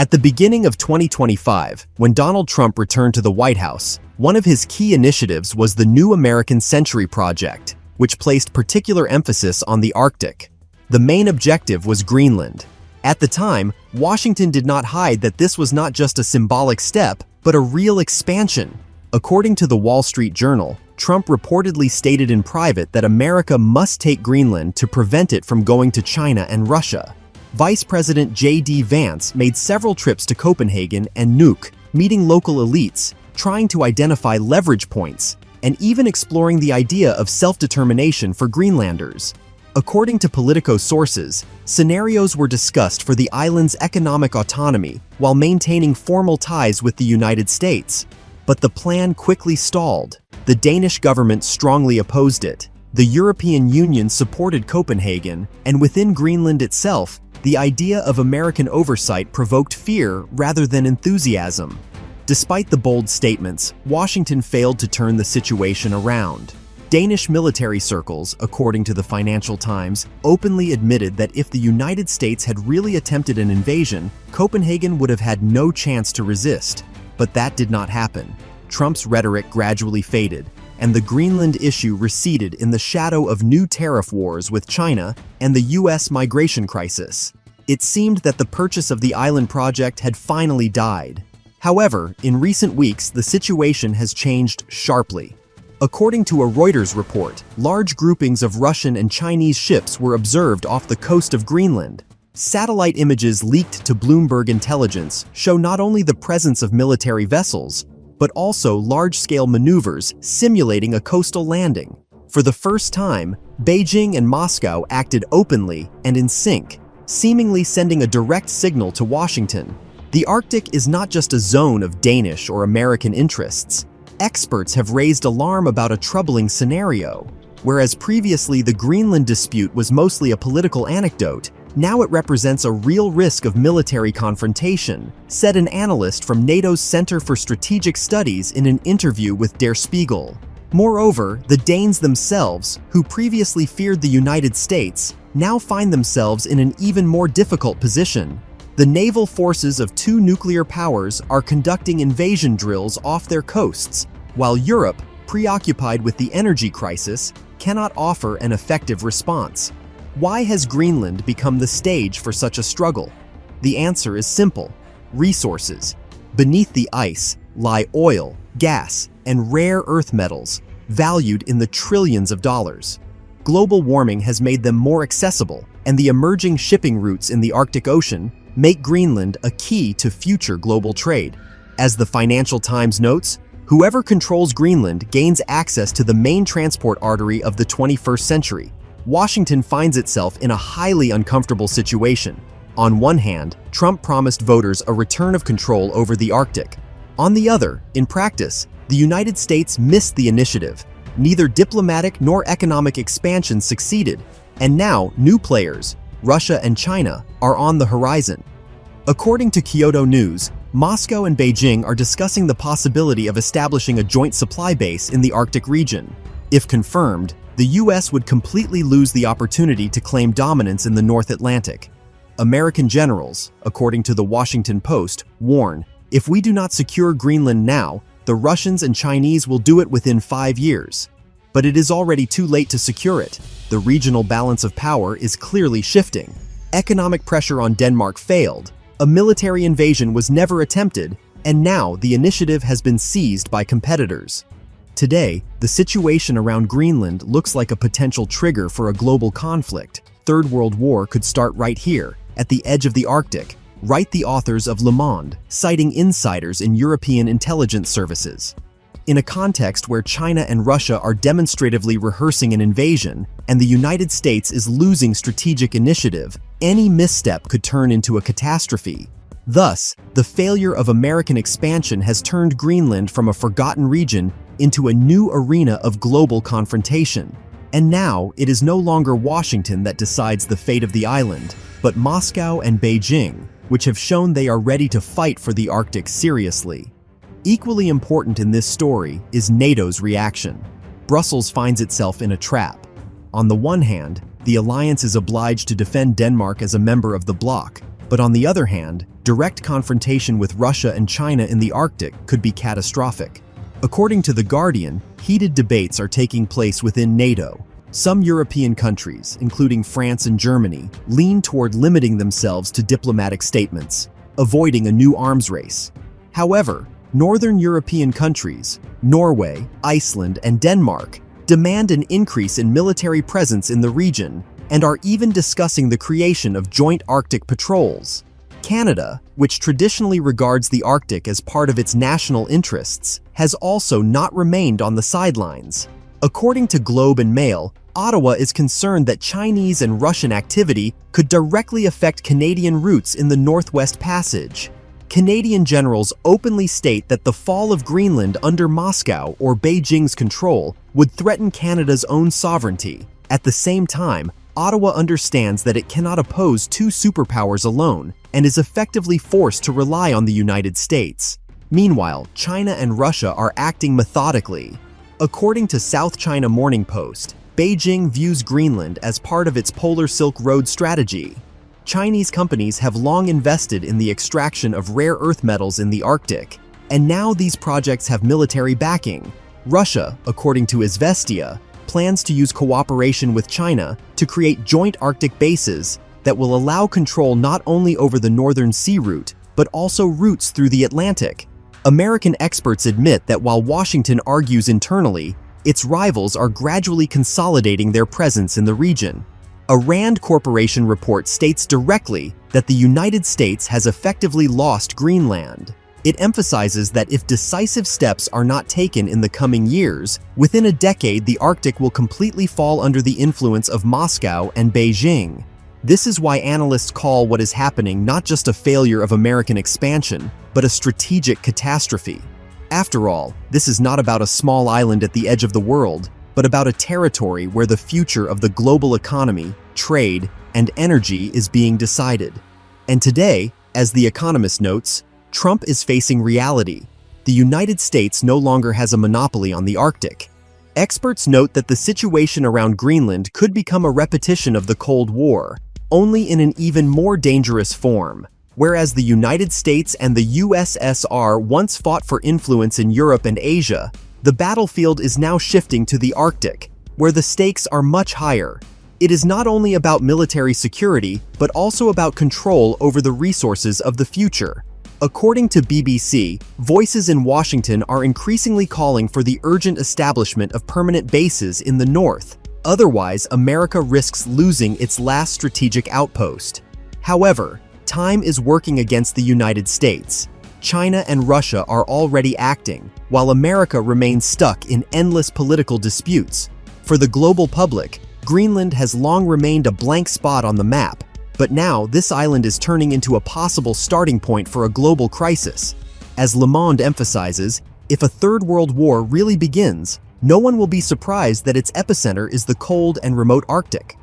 At the beginning of 2025, when Donald Trump returned to the White House, one of his key initiatives was the New American Century Project, which placed particular emphasis on the Arctic. The main objective was Greenland. At the time, Washington did not hide that this was not just a symbolic step, but a real expansion. According to the Wall Street Journal, Trump reportedly stated in private that America must take Greenland to prevent it from going to China and Russia. Vice President J.D. Vance made several trips to Copenhagen and Nuuk, meeting local elites, trying to identify leverage points, and even exploring the idea of self-determination for Greenlanders. According to Politico sources, scenarios were discussed for the island's economic autonomy while maintaining formal ties with the United States. But the plan quickly stalled. The Danish government strongly opposed it. The European Union supported Copenhagen, and within Greenland itself, the idea of American oversight provoked fear rather than enthusiasm. Despite the bold statements, Washington failed to turn the situation around. Danish military circles, according to the Financial Times, openly admitted that if the United States had really attempted an invasion, Copenhagen would have had no chance to resist. But that did not happen. Trump's rhetoric gradually faded, and the Greenland issue receded in the shadow of new tariff wars with China and the U.S. migration crisis. It seemed that the purchase of the island project had finally died. However, in recent weeks, the situation has changed sharply. According to a Reuters report, large groupings of Russian and Chinese ships were observed off the coast of Greenland. Satellite images leaked to Bloomberg Intelligence show not only the presence of military vessels, but also large-scale maneuvers simulating a coastal landing. For the first time, Beijing and Moscow acted openly and in sync, seemingly sending a direct signal to Washington. The Arctic is not just a zone of Danish or American interests. Experts have raised alarm about a troubling scenario. Whereas previously the Greenland dispute was mostly a political anecdote, now it represents a real risk of military confrontation, said an analyst from NATO's Center for Strategic Studies in an interview with Der Spiegel. Moreover, the Danes themselves, who previously feared the United States, now find themselves in an even more difficult position. The naval forces of two nuclear powers are conducting invasion drills off their coasts, while Europe, preoccupied with the energy crisis, cannot offer an effective response. Why has Greenland become the stage for such a struggle? The answer is simple: resources. Beneath the ice lie oil, gas, and rare earth metals, valued in the trillions of dollars. Global warming has made them more accessible, and the emerging shipping routes in the Arctic Ocean make Greenland a key to future global trade. As the Financial Times notes, whoever controls Greenland gains access to the main transport artery of the 21st century. Washington finds itself in a highly uncomfortable situation. On one hand, Trump promised voters a return of control over the Arctic. On the other, in practice, the United States missed the initiative. Neither diplomatic nor economic expansion succeeded, and now new players, Russia and China, are on the horizon. According to Kyoto News, Moscow and Beijing are discussing the possibility of establishing a joint supply base in the Arctic region. If confirmed, the U.S. would completely lose the opportunity to claim dominance in the North Atlantic. American generals, according to the Washington Post, warn, if we do not secure Greenland now, the Russians and Chinese will do it within 5 years. But it is already too late to secure it. The regional balance of power is clearly shifting. Economic pressure on Denmark failed, a military invasion was never attempted, and now the initiative has been seized by competitors. Today, the situation around Greenland looks like a potential trigger for a global conflict. Third World War could start right here, at the edge of the Arctic, write the authors of Le Monde, citing insiders in European intelligence services. In a context where China and Russia are demonstratively rehearsing an invasion, and the United States is losing strategic initiative, any misstep could turn into a catastrophe. Thus, the failure of American expansion has turned Greenland from a forgotten region into a new arena of global confrontation. And now, it is no longer Washington that decides the fate of the island, but Moscow and Beijing, which have shown they are ready to fight for the Arctic seriously. Equally important in this story is NATO's reaction. Brussels finds itself in a trap. On the one hand, the alliance is obliged to defend Denmark as a member of the bloc, But on the other hand, direct confrontation with Russia and China in the Arctic could be catastrophic. According to The Guardian, heated debates are taking place within NATO. Some European countries, including France and Germany, lean toward limiting themselves to diplomatic statements, avoiding a new arms race. However, Northern European countries, Norway, Iceland, and Denmark, demand an increase in military presence in the region and are even discussing the creation of joint Arctic patrols. Canada, which traditionally regards the Arctic as part of its national interests, has also not remained on the sidelines. According to Globe and Mail, Ottawa is concerned that Chinese and Russian activity could directly affect Canadian routes in the Northwest Passage. Canadian generals openly state that the fall of Greenland under Moscow or Beijing's control would threaten Canada's own sovereignty. At the same time, Ottawa understands that it cannot oppose two superpowers alone and is effectively forced to rely on the United States. Meanwhile, China and Russia are acting methodically. According to South China Morning Post, Beijing views Greenland as part of its Polar Silk Road strategy. Chinese companies have long invested in the extraction of rare earth metals in the Arctic, and now these projects have military backing. Russia, according to Izvestia, plans to use cooperation with China to create joint Arctic bases that will allow control not only over the Northern Sea route, but also routes through the Atlantic. American experts admit that while Washington argues internally, its rivals are gradually consolidating their presence in the region. A RAND Corporation report states directly that the United States has effectively lost Greenland. It emphasizes that if decisive steps are not taken in the coming years, within a decade the Arctic will completely fall under the influence of Moscow and Beijing. This is why analysts call what is happening not just a failure of American expansion, but a strategic catastrophe. After all, this is not about a small island at the edge of the world, but about a territory where the future of the global economy, trade, and energy is being decided. And today, as The Economist notes, Trump is facing reality. The United States no longer has a monopoly on the Arctic. Experts note that the situation around Greenland could become a repetition of the Cold War, only in an even more dangerous form. Whereas the United States and the USSR once fought for influence in Europe and Asia, the battlefield is now shifting to the Arctic, where the stakes are much higher. It is not only about military security, but also about control over the resources of the future. According to BBC, voices in Washington are increasingly calling for the urgent establishment of permanent bases in the north. Otherwise, America risks losing its last strategic outpost. However, time is working against the United States. China and Russia are already acting, while America remains stuck in endless political disputes. For the global public, Greenland has long remained a blank spot on the map, but now this island is turning into a possible starting point for a global crisis. As Le Monde emphasizes, if a third world war really begins, no one will be surprised that its epicenter is the cold and remote Arctic.